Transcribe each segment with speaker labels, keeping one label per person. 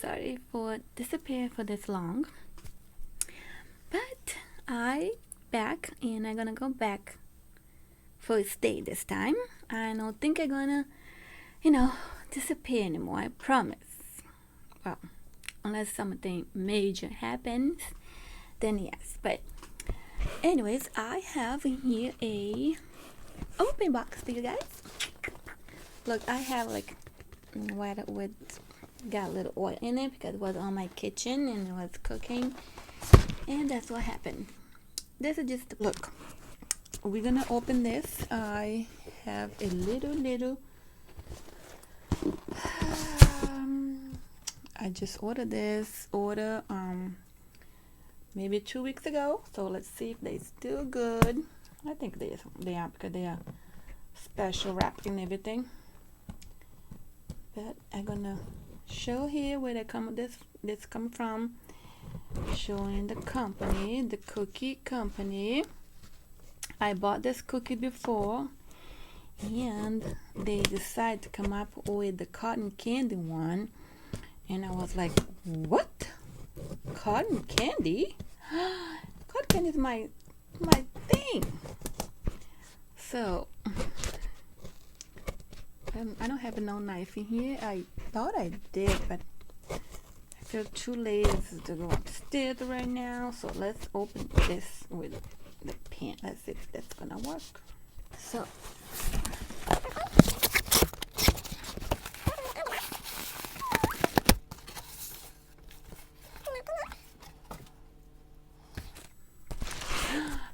Speaker 1: sorry for disappearing for this long, but I back and I'm gonna go back for a stay this time. I don't think I'm gonna, disappear anymore. I promise. Well, unless something major happens, then yes. But anyways, I have here a open box for you guys. Look, I have like water with got a little oil in it because it was on my kitchen and it was cooking, and that's what happened. This is just look. We're gonna open this. I have a little. I just ordered this maybe 2 weeks ago. So let's see if they're still good. I think they are because they are special wrapped and everything. But I'm gonna show here where they come this come from. Showing the company, the cookie company. I bought this cookie before, and they decided to come up with the cotton candy one, and I was like, what? Cotton candy? Cotton candy is my thing. So I don't have no knife in here. I thought I did, but I feel too lazy to go upstairs right now. So let's open this with the pen. Let's see if that's gonna work. So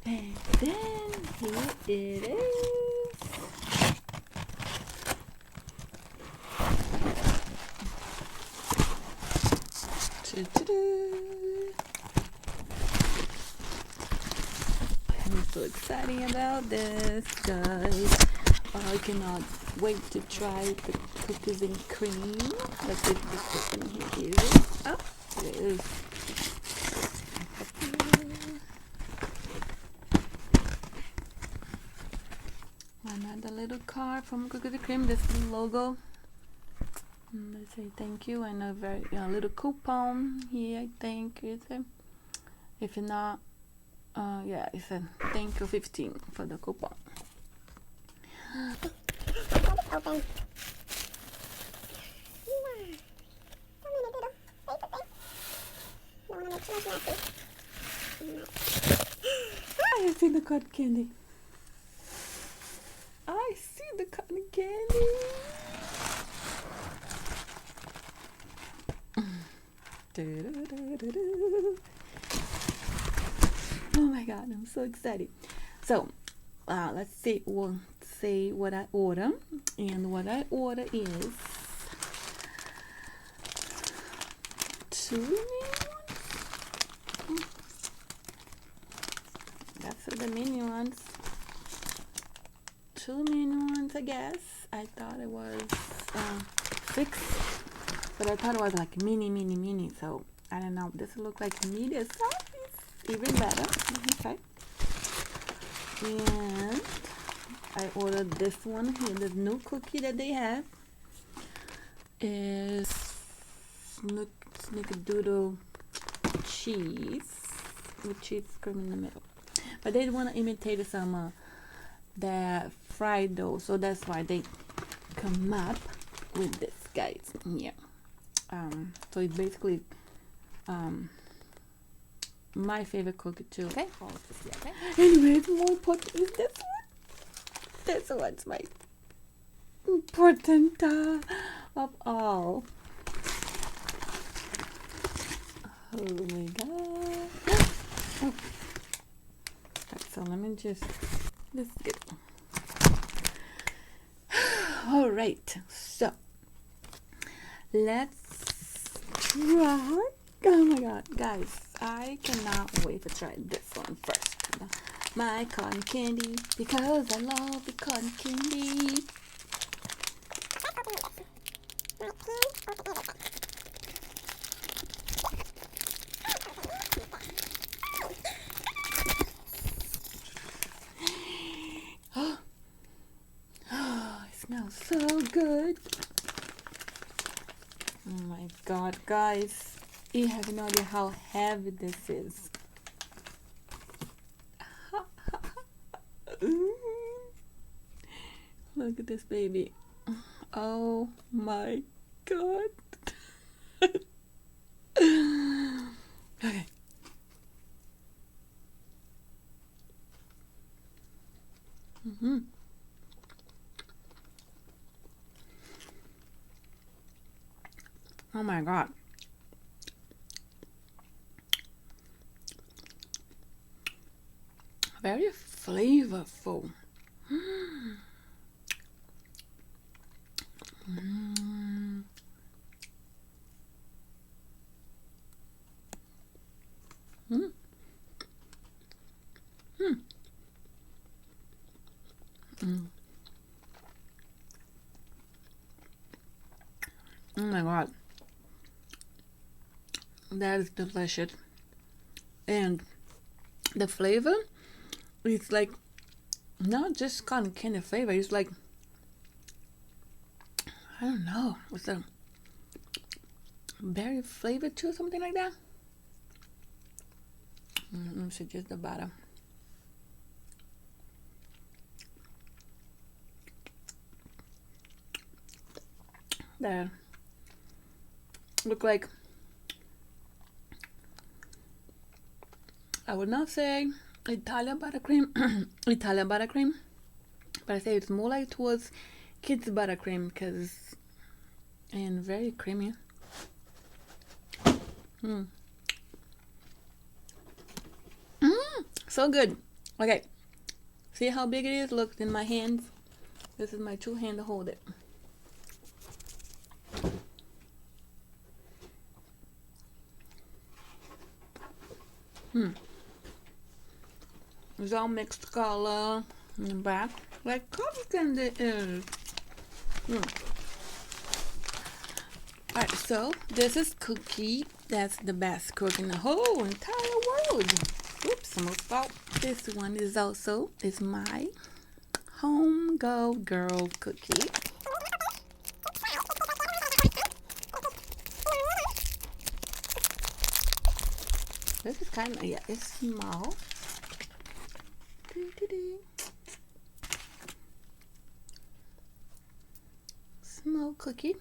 Speaker 1: and then here it is. I'm so excited about this, guys. I cannot wait to try the cookies and cream. Let's see if this one here is. Oh, it is. Another little card from Cookies and Cream. This logo. Let's say thank you, and a very little coupon here. I think is it. If you're not, yeah, it said thank you 15 for the coupon.
Speaker 2: Open.
Speaker 1: I see the cotton candy. I see the cotton candy. Oh my god, I'm so excited. So let's see. We'll say what I order, and what I order is 2 mini ones. That's the mini ones. 2 mini ones, I guess. I thought it was 6, but I thought it was like mini. So I don't know. This look like medium size, even better. Okay. And I ordered this one here. The new cookie that they have is snickerdoodle cheese with cheese cream in the middle. But they want to imitate some the fried dough, so that's why they come up with this, guys. Yeah. So it's basically my favorite cookie too. Okay. Okay. Anyways, more important is this one. This one's my important of all. Oh my god. Oh. Right, so let me just let's get it. All right, so let's try. Oh my god, guys, I cannot wait to try this one first. My cotton candy, because I love the cotton candy. Oh, it smells so good. Oh my god, guys. You have no idea how heavy this is. Look at this baby. Oh my god. Okay. Oh my god. Very flavorful. Oh my god. That is delicious. And the flavor is like not just cotton candy flavor, it's like, I don't know, it's a berry flavor too, something like that. Let me see just the bottom. There. Look like, I would not say Italian buttercream, Italian buttercream, but I say it's more like towards kids buttercream because, and very creamy. So good. Okay, see how big it is? Look in my hands. This is my 2 hand to hold it. It's all mixed color in the back, like cotton candy is. Alright, so this is Cookie. That's the best cook in the whole entire world. Oops, almost fell. This one is also my home girl cookie. This is kind of, yeah, it's small. Small cookie.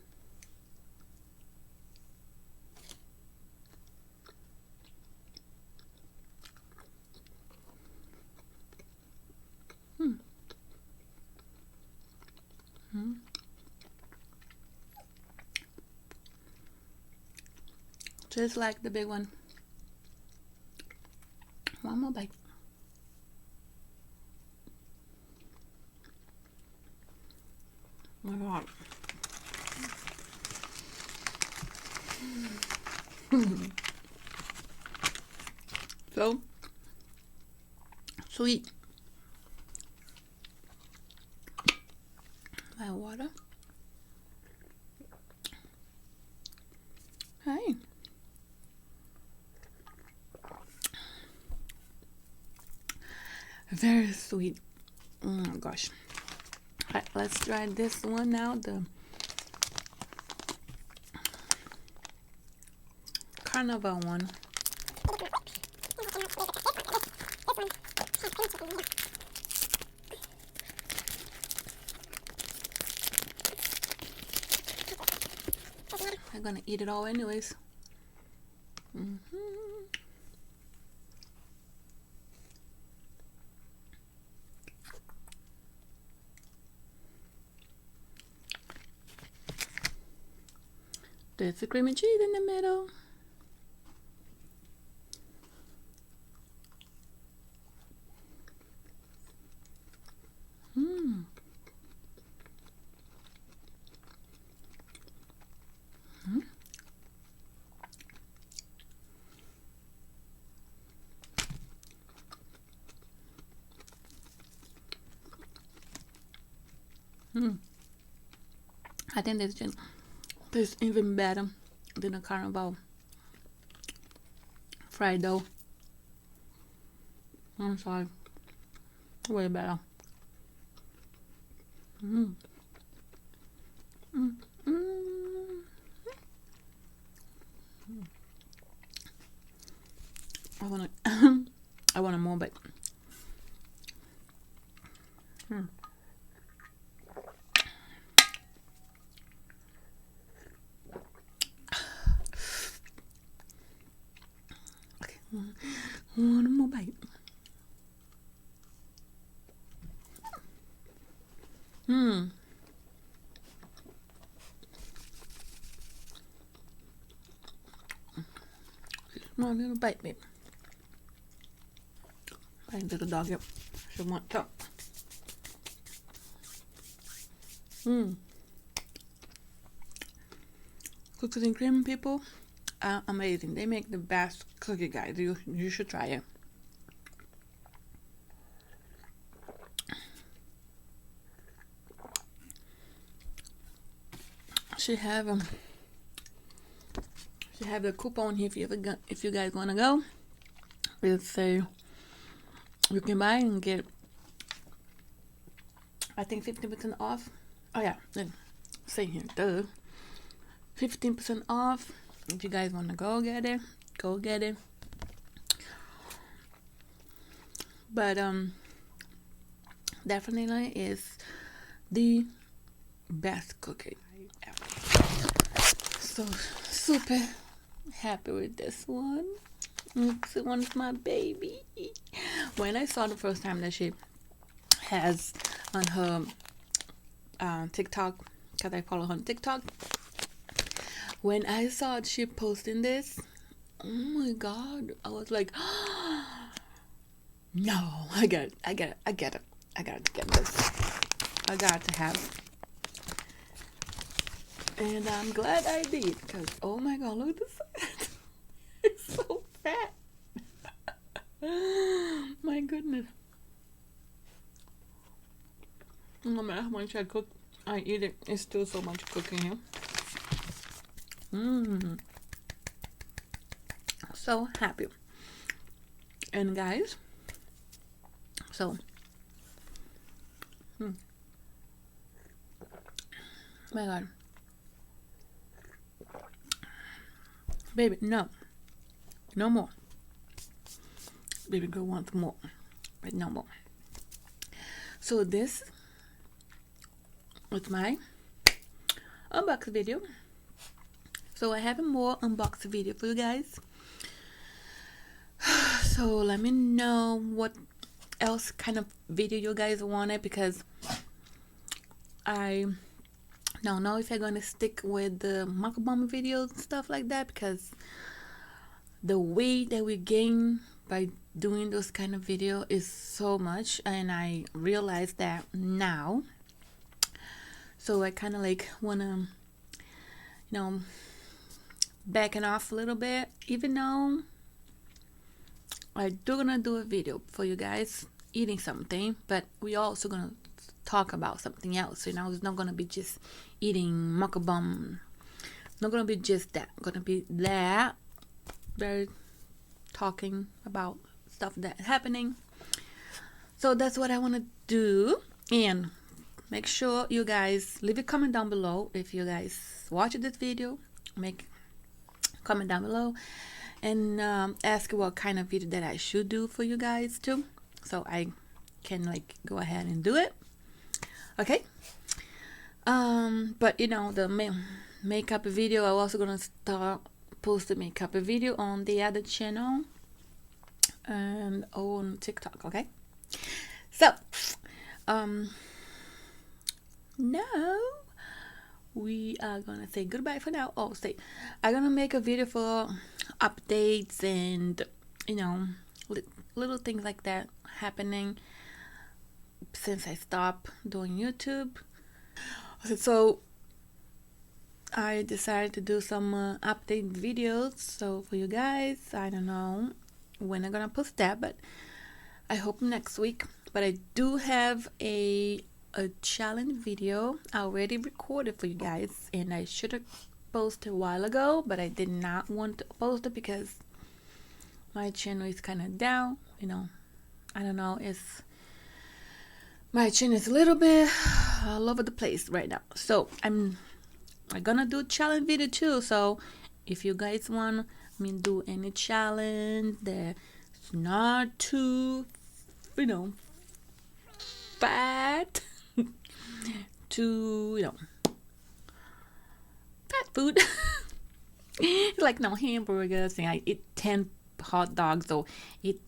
Speaker 1: Just like the big one. One more bite. Oh my god. So sweet. My water. Hey. Very sweet. Oh my gosh. Alright, let's try this one now. The carnival one. I'm gonna eat it all anyways. There's the cream and cheese in the middle. I think this just tastes even better than the carnival fried dough. I'm sorry. Way better. Hmm. Small little bite, babe. I did the dog up. She want to. Hmm. Cookies and cream people are amazing. They make the best cookie, guys. You should try it. She have the coupon here if you guys wanna go. It's say you can buy and get, I think 15% off. Oh yeah, then say here, duh. 15% off. If you guys wanna go get it, go get it. But definitely is the best cookie ever. So super happy with this one. This one's my baby. When I saw the first time that she has on her TikTok, because I follow her on TikTok, when I saw she posting this, oh my god, I was like, no, I got it. I gotta get this. I got to have. And I'm glad I did, because oh my god, look at this. It's so fat. My goodness. No matter how much I eat it, it's still so much cooking here. So happy. And guys, so my god, baby, no more. Baby girl wants more, but no more. So this was my unbox video. So I have a more unbox video for you guys. So let me know what else kind of video you guys wanted, because I don't know if I'm gonna stick with the mukbang videos and stuff like that, because the weight that we gain by doing those kind of video is so much, and I realize that now. So I kind of like wanna, backing off a little bit, even though I do gonna do a video for you guys eating something, but we also gonna talk about something else. It's not gonna be just eating mukbang. Not gonna be just that. Gonna be that. Very talking about stuff that's happening. So that's what I want to do. And make sure you guys leave a comment down below if you guys watch this video. Make a comment down below and ask what kind of video that I should do for you guys too, so I can go ahead and do it. Okay. But the makeup video, I'm also gonna start posting makeup video on the other channel and on TikTok. Okay. So now we are gonna say goodbye for now. I'm gonna make a video for updates and little things like that happening since I stopped doing YouTube. So I decided to do some update videos. So for you guys, I don't know when I'm gonna post that, but I hope next week. But I do have a challenge video already recorded for you guys, and I should have posted a while ago, but I did not want to post it because my channel is kind of down. I don't know, my channel is a little bit all over the place right now. So I'm gonna do a challenge video too. So if you guys want me to do any challenge that's not too fat to fat food, like no hamburgers, and I eat 10 hot dogs or eat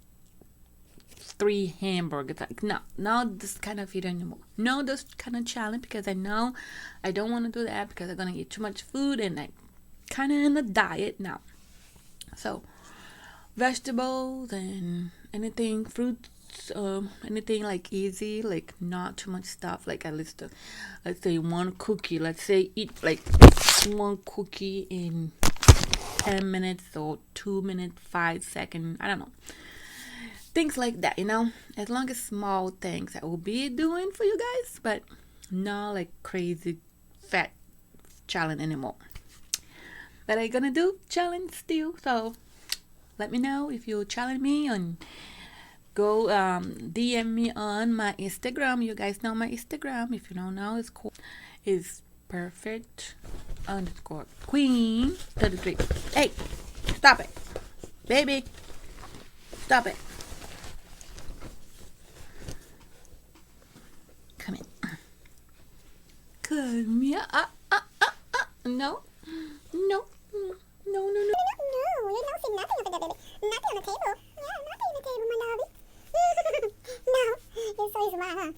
Speaker 1: 3 hamburgers. Like, no, not this kind of eating anymore. No, this kind of challenge, because I know I don't want to do that because I'm gonna eat too much food and I kind of in a diet now. So vegetables and anything, fruits, anything like easy, like not too much stuff. Like at least, let's say 1 cookie. Let's say eat like 1 cookie in 10 minutes or 2 minutes, 5 seconds. I don't know. Things like that, as long as small things I will be doing for you guys, but not like crazy fat challenge anymore. But I'm gonna do challenge still, so let me know if you challenge me, and go DM me on my Instagram. You guys know my Instagram. If you don't know, it's cool. It's perfect_queen33. Hey, stop it, baby, stop it. Come in. Come here. No. No. No, no, no.
Speaker 2: No, you don't see nothing over there, baby. Nothing on the table. Yeah, nothing on the table, my lovey. No, you're so smart, huh?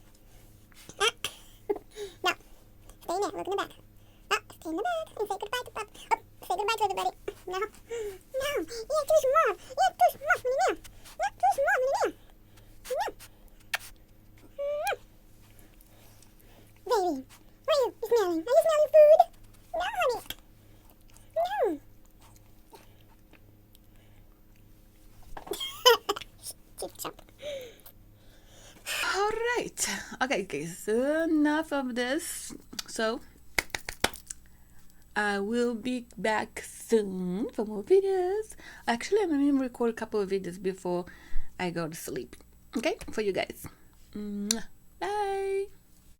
Speaker 2: No, stay in there, look in the back. Stay in the back and say goodbye to Pop. Say goodbye to everybody. No, you're too small. You're too small for me now. Not too small for me now. No. Baby, what are you smelling? Are you smelling food? No, honey. No.
Speaker 1: Alright. Okay, guys. Enough of this. So, I will be back soon for more videos. Actually, I'm going to record a couple of videos before I go to sleep. Okay? For you guys. Bye.